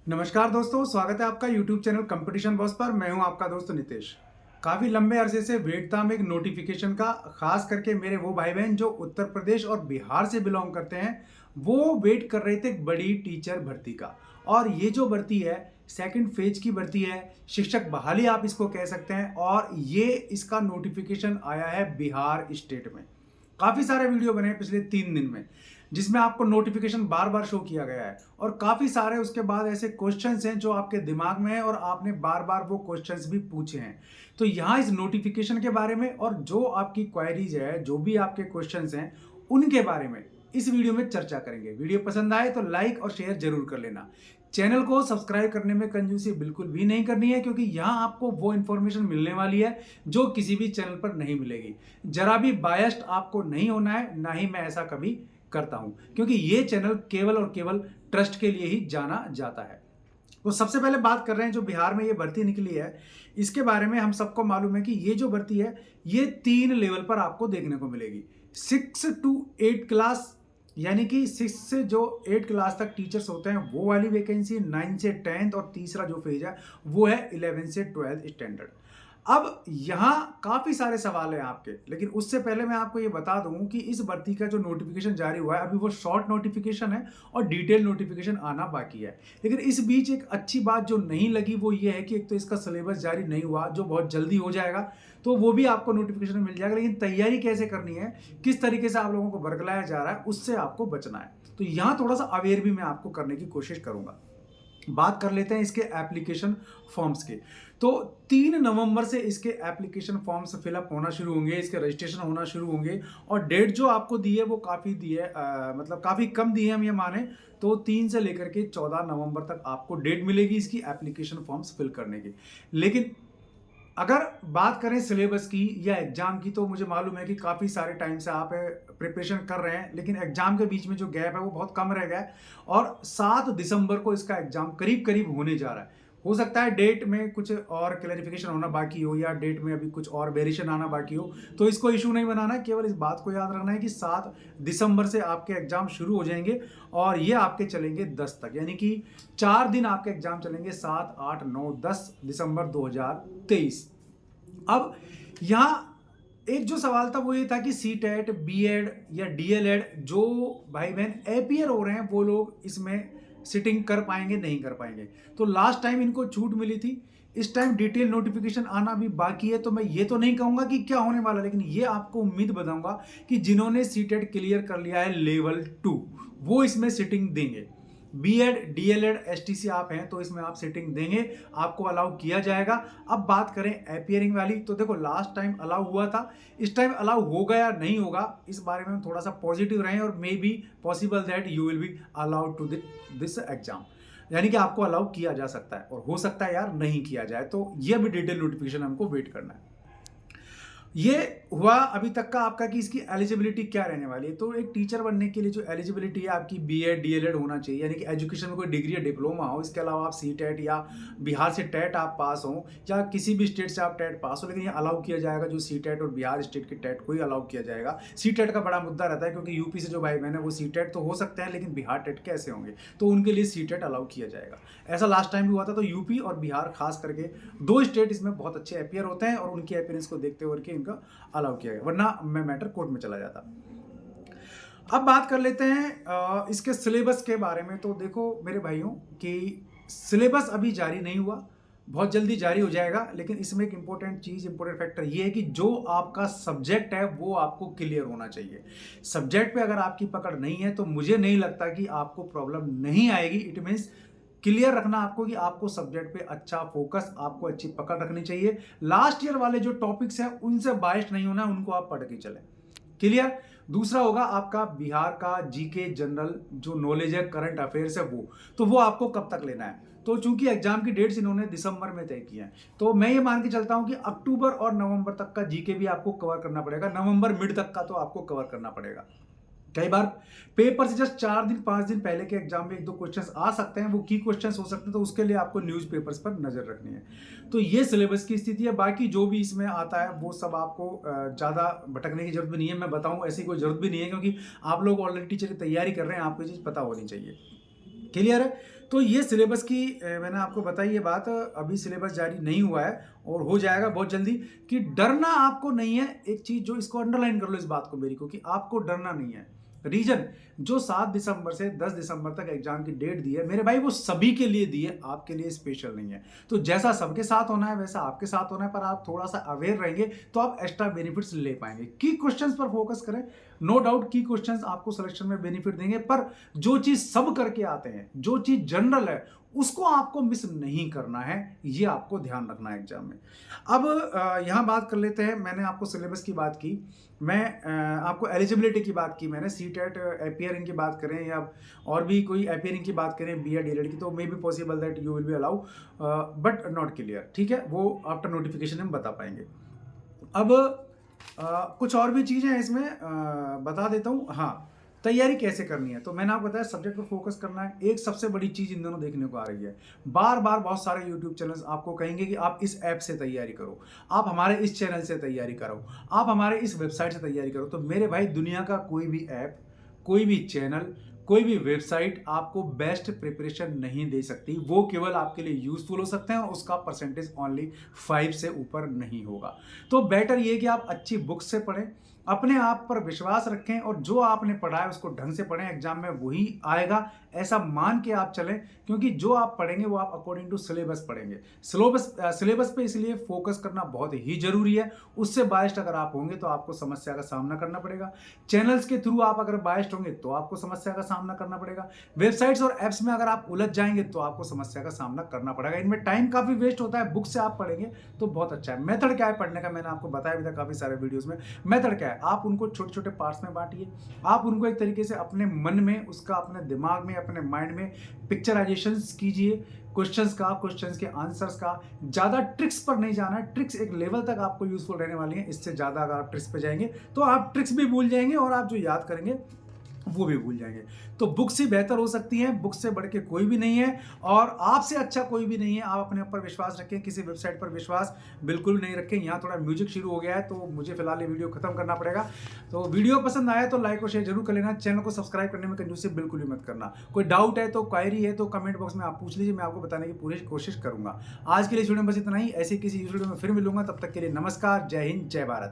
नमस्कार दोस्तों, स्वागत है आपका YouTube चैनल कंपटीशन बॉस पर। मैं हूं आपका दोस्त नितेश। काफ़ी लंबे अरसे से वेट था मैं एक नोटिफिकेशन का, खास करके मेरे वो भाई बहन जो उत्तर प्रदेश और बिहार से बिलोंग करते हैं, वो वेट कर रहे थे एक बड़ी टीचर भर्ती का। और ये जो भर्ती है, सेकंड फेज की भर्ती है, शिक्षक बहाली आप इसको कह सकते हैं। और ये इसका नोटिफिकेशन आया है बिहार स्टेट में। काफ़ी सारे वीडियो बने हैं पिछले 3 दिन में, जिसमें आपको नोटिफिकेशन बार बार शो किया गया है। और काफ़ी सारे उसके बाद ऐसे क्वेश्चंस हैं जो आपके दिमाग में है और आपने बार बार वो क्वेश्चंस भी पूछे हैं। तो यहाँ इस नोटिफिकेशन के बारे में और जो आपकी क्वेरीज है, जो भी आपके क्वेश्चंस हैं, उनके बारे में इस वीडियो में चर्चा करेंगे। वीडियो पसंद आए तो लाइक और शेयर जरूर कर लेना। चैनल को सब्सक्राइब करने में कंजूसी बिल्कुल भी नहीं करनी है, क्योंकि यहाँ आपको वो इन्फॉर्मेशन मिलने वाली है जो किसी भी चैनल पर नहीं मिलेगी। जरा भी बायस्ड आपको नहीं होना है, ना ही मैं ऐसा कभी करता हूं, क्योंकि ये चैनल केवल और केवल ट्रस्ट के लिए ही जाना जाता है। तो सबसे पहले बात कर रहे हैं जो बिहार में ये भर्ती निकली है, इसके बारे में हम सबको मालूम है कि ये जो भर्ती है, ये 3 लेवल पर आपको देखने को मिलेगी। 6 to 8 क्लास, यानी कि 6 से जो 8 क्लास तक टीचर्स होते हैं वो वाली वैकेंसी, 9 से 10th, और तीसरा जो फेज है वो है 11 से 12th स्टैंडर्ड। अब यहाँ काफ़ी सारे सवाल हैं आपके, लेकिन उससे पहले मैं आपको ये बता दूं कि इस भर्ती का जो नोटिफिकेशन जारी हुआ है, अभी वो शॉर्ट नोटिफिकेशन है और डिटेल नोटिफिकेशन आना बाकी है। लेकिन इस बीच एक अच्छी बात जो नहीं लगी वो ये है कि एक तो इसका सिलेबस जारी नहीं हुआ, जो बहुत जल्दी हो जाएगा, तो वो भी आपको नोटिफिकेशन मिल जाएगा। लेकिन तैयारी कैसे करनी है, किस तरीके से आप लोगों को बरगलाया जा रहा है, उससे आपको बचना है। तो यहाँ थोड़ा सा अवेयर भी मैं आपको करने की कोशिश करूंगा। बात कर लेते हैं इसके एप्लीकेशन फॉर्म्स के। तो 3 नवंबर से इसके एप्लीकेशन फॉर्म्स फिलअप होना शुरू होंगे, इसके रजिस्ट्रेशन होना शुरू होंगे। और डेट जो आपको दी है वो काफ़ी दी है, मतलब काफ़ी कम दी है हम ये माने तो 3 से लेकर के 14 नवंबर तक आपको डेट मिलेगी इसकी एप्लीकेशन फॉर्म्स फिल करने की। लेकिन अगर बात करें सिलेबस की या एग्जाम की, तो मुझे मालूम है कि काफ़ी सारे टाइम से आप प्रिपरेशन कर रहे हैं, लेकिन एग्जाम के बीच में जो गैप है वो बहुत कम रह गया है। और 7 दिसंबर को इसका एग्जाम करीब करीब होने जा रहा है। हो सकता है डेट में कुछ और क्लैरिफिकेशन होना बाकी हो, या डेट में अभी कुछ और वेरिएशन आना बाकी हो, तो इसको इशू नहीं बनाना है। केवल इस बात को याद रखना है कि 7 दिसंबर से आपके एग्जाम शुरू हो जाएंगे और ये आपके चलेंगे 10 तक, यानी कि 4 दिन आपके एग्जाम चलेंगे, 7, 8, 9, 10 दिसंबर 2023। अब यहाँ एक जो सवाल था वो ये था कि सी टेट, बी एड या डी एल एड जो भाई बहन अपियर हो रहे हैं वो लोग इसमें सिटिंग कर पाएंगे नहीं कर पाएंगे। तो लास्ट टाइम इनको छूट मिली थी, इस टाइम डिटेल नोटिफिकेशन आना भी बाकी है। तो मैं ये तो नहीं कहूंगा कि क्या होने वाला, लेकिन ये आपको उम्मीद बताऊंगा कि जिन्होंने सी टेट क्लियर कर लिया है लेवल 2, वो इसमें सिटिंग देंगे। B Ed, D El Ed, S T C आप हैं तो इसमें आप सिटिंग देंगे, आपको अलाउ किया जाएगा। अब बात करें अपियरिंग वाली, तो देखो लास्ट टाइम अलाउ हुआ था, इस टाइम अलाउ होगा या नहीं होगा, इस बारे में थोड़ा सा पॉजिटिव रहें। और may be possible that you will be allowed to this exam, यानी कि आपको अलाउ किया जा सकता है, और हो सकता है यार नहीं किया जाए। तो ये भी डिटेल नोटिफिकेशन हमको वेट करना है। ये हुआ अभी तक का आपका कि इसकी एलिजिबिलिटी क्या रहने वाली है। तो एक टीचर बनने के लिए जो एलिजिबिलिटी है आपकी, B Ed, D El Ed होना चाहिए, यानी कि एजुकेशन में कोई डिग्री या डिप्लोमा हो। इसके अलावा आप सी टेट या बिहार से टेट आप पास हो, या किसी भी स्टेट से आप टेट पास हो। लेकिन ये अलाउ किया जाएगा, जो सी टेट और बिहार स्टेट की टेट को ही अलाउ किया जाएगा। सी टेट का बड़ा मुद्दा रहता है, क्योंकि यूपी से जो भाई बहन है वो सी टेट तो हो सकते हैं, लेकिन बिहार टेट कैसे होंगे, तो उनके लिए सी टेट अलाउ किया जाएगा। ऐसा लास्ट टाइम भी हुआ था। तो यूपी और बिहार खास करके 2 स्टेट इसमें बहुत अच्छे अपियर होते हैं, और उनकी अपियरेंस को देखते हुए इनका अलाउ किया गया, वरना मैं मैटर कोर्ट में चला जाता। अब बात कर लेते हैं इसके सिलेबस के बारे में। तो देखो मेरे भाइयों कि सिलेबस अभी जारी नहीं हुआ, बहुत जल्दी जारी हो जाएगा। लेकिन इसमें एक इंपॉर्टेंट चीज, इंपॉर्टेंट फैक्टर ये है कि जो आपका सब्जेक्ट है वो आपको क्लियर होना चाहिए। सब्जेक्ट पे अगर आपकी पकड़ नहीं है तो मुझे नहीं लगता कि आपको प्रॉब्लम नहीं आएगी। इट मीन्स क्लियर रखना आपको कि आपको सब्जेक्ट पे अच्छा फोकस, आपको अच्छी पकड़ रखनी चाहिए। लास्ट ईयर वाले जो टॉपिक्स हैं उनसे बायस्ड नहीं होना, उनको आप पढ़ के चलें। क्लियर। दूसरा होगा आपका बिहार का जीके जनरल जो नॉलेज है, करंट अफेयर्स है, वो आपको कब तक लेना है। तो चूंकि एग्जाम की डेट्स इन्होंने दिसंबर में तय की है, तो मैं ये मान के चलता हूं कि अक्टूबर और नवंबर तक का जीके भी आपको कवर करना पड़ेगा। नवंबर मिड तक का तो आपको कवर करना पड़ेगा। कई बार पेपर से जस्ट 4 दिन 5 दिन पहले के एग्जाम में 1-2 क्वेश्चंस आ सकते हैं, वो की क्वेश्चंस हो सकते हैं, तो उसके लिए आपको न्यूज़पेपर्स पर नजर रखनी है। तो ये सिलेबस की स्थिति है। बाकी जो भी इसमें आता है वो सब आपको ज़्यादा भटकने की जरूरत भी नहीं है। मैं बताऊं ऐसी कोई जरूरत भी नहीं है, क्योंकि आप लोग ऑलरेडी टीचर की तैयारी कर रहे हैं, आपको ये चीज़ पता होनी चाहिए। क्लियर है। तो ये सिलेबस की मैंने आपको बताई ये बात, अभी सिलेबस जारी नहीं हुआ है और हो जाएगा बहुत जल्दी। कि डरना आपको नहीं है, एक चीज़ जो इसको अंडरलाइन कर लो इस बात को मेरी को, कि आपको डरना नहीं है। रीजन जो 7 दिसंबर से 10 दिसंबर तक एग्जाम की डेट दी है मेरे भाई, वो सभी के लिए दी है, आपके लिए स्पेशल नहीं है। तो जैसा सबके साथ होना है वैसा आपके साथ होना है, पर आप थोड़ा सा अवेयर रहेंगे तो आप एक्स्ट्रा बेनिफिट्स ले पाएंगे। की क्वेश्चंस पर फोकस करें, नो डाउट की क्वेश्चंस आपको सिलेक्शन में बेनिफिट देंगे, पर जो चीज सब करके आते हैं, जो चीज जनरल है, उसको आपको मिस नहीं करना है, ये आपको ध्यान रखना है एग्जाम में। अब यहां बात कर लेते हैं, मैंने आपको सिलेबस की बात की, मैं आपको एलिजिबिलिटी की बात की, मैंने सी टेट अपीयरिंग की बात करें या और भी कोई अपीयरिंग की बात करें बी एड डीएलएड की, तो मे be possible that you will B allow but not clear, ठीक है, वो आफ्टर नोटिफिकेशन हम बता पाएंगे। अब कुछ और भी चीज़ें हैं इसमें, बता देता हूँ। हाँ, तैयारी कैसे करनी है, तो मैंने आपको बताया सब्जेक्ट पर फोकस करना है। एक सबसे बड़ी चीज़ इन दोनों देखने को आ रही है, बार बार बहुत सारे यूट्यूब चैनल्स आपको कहेंगे कि आप इस ऐप से तैयारी करो, आप हमारे इस चैनल से तैयारी करो, आप हमारे इस वेबसाइट से तैयारी करो। तो मेरे भाई, दुनिया का कोई भी ऐप, कोई भी चैनल, कोई भी वेबसाइट आपको बेस्ट प्रिपरेशन नहीं दे सकती। वो केवल आपके लिए यूजफुल हो सकते हैं और उसका परसेंटेज ओनली 5 से ऊपर नहीं होगा। तो बेटर ये कि आप अच्छी बुक से पढ़ें, अपने आप पर विश्वास रखें और जो आपने पढ़ा है उसको ढंग से पढ़ें, एग्जाम में वही आएगा ऐसा मान के आप चलें, क्योंकि जो आप पढ़ेंगे वो आप अकॉर्डिंग टू सिलेबस पढ़ेंगे। सिलेबस पे इसलिए फोकस करना बहुत ही जरूरी है। उससे बायस्ड अगर आप होंगे तो आपको समस्या का सामना करना पड़ेगा। चैनल्स के थ्रू आप अगर बायस्ड होंगे तो आपको समस्या का सामना करना पड़ेगा। वेबसाइट्स और एप्स में अगर आप उलझ जाएंगे तो आपको समस्या का सामना करना पड़ेगा। इनमें टाइम काफी वेस्ट होता है। बुक से आप पढ़ेंगे तो बहुत अच्छा है। मेथड क्या है पढ़ने का, मैंने आपको बताया भी था काफी सारे वीडियोस में। मेथड क्या है, आप उनको छोटे छोटे पार्ट्स में बांटिए, आप उनको एक तरीके से अपने मन में, उसका अपने दिमाग में, अपने माइंड में पिक्चराइजेशन कीजिए क्वेश्चंस का, क्वेश्चंस के आंसर्स का। ज्यादा ट्रिक्स पर नहीं जाना है, ट्रिक्स एक लेवल तक आपको यूजफुल रहने वाली है, इससे ज्यादा अगर आप ट्रिक्स पे जाएंगे तो आप ट्रिक्स भी भूल जाएंगे और आप जो याद करेंगे वो भी भूल जाएंगे। तो बुक से बेहतर हो सकती है, बुक से बढ़ के कोई भी नहीं है और आपसे अच्छा कोई भी नहीं है। आप अपने ऊपर विश्वास रखें, किसी वेबसाइट पर विश्वास बिल्कुल नहीं रखें। यहाँ थोड़ा म्यूजिक शुरू हो गया है तो मुझे फिलहाल ये वीडियो खत्म करना पड़ेगा। तो वीडियो पसंद आया तो लाइक और शेयर जरूर कर लेना। चैनल को सब्सक्राइब करने में कंजूसी बिल्कुल भी मत करना। कोई डाउट है तो, क्वायरी है तो कमेंट बॉक्स में आप पूछ लीजिए, मैं आपको बताने की पूरी कोशिश करूंगा। आज के लिए इस वीडियो में बस इतना ही। ऐसे किसी वीडियो में फिर मिलूंगा, तब तक के लिए नमस्कार, जय हिंद, जय भारत।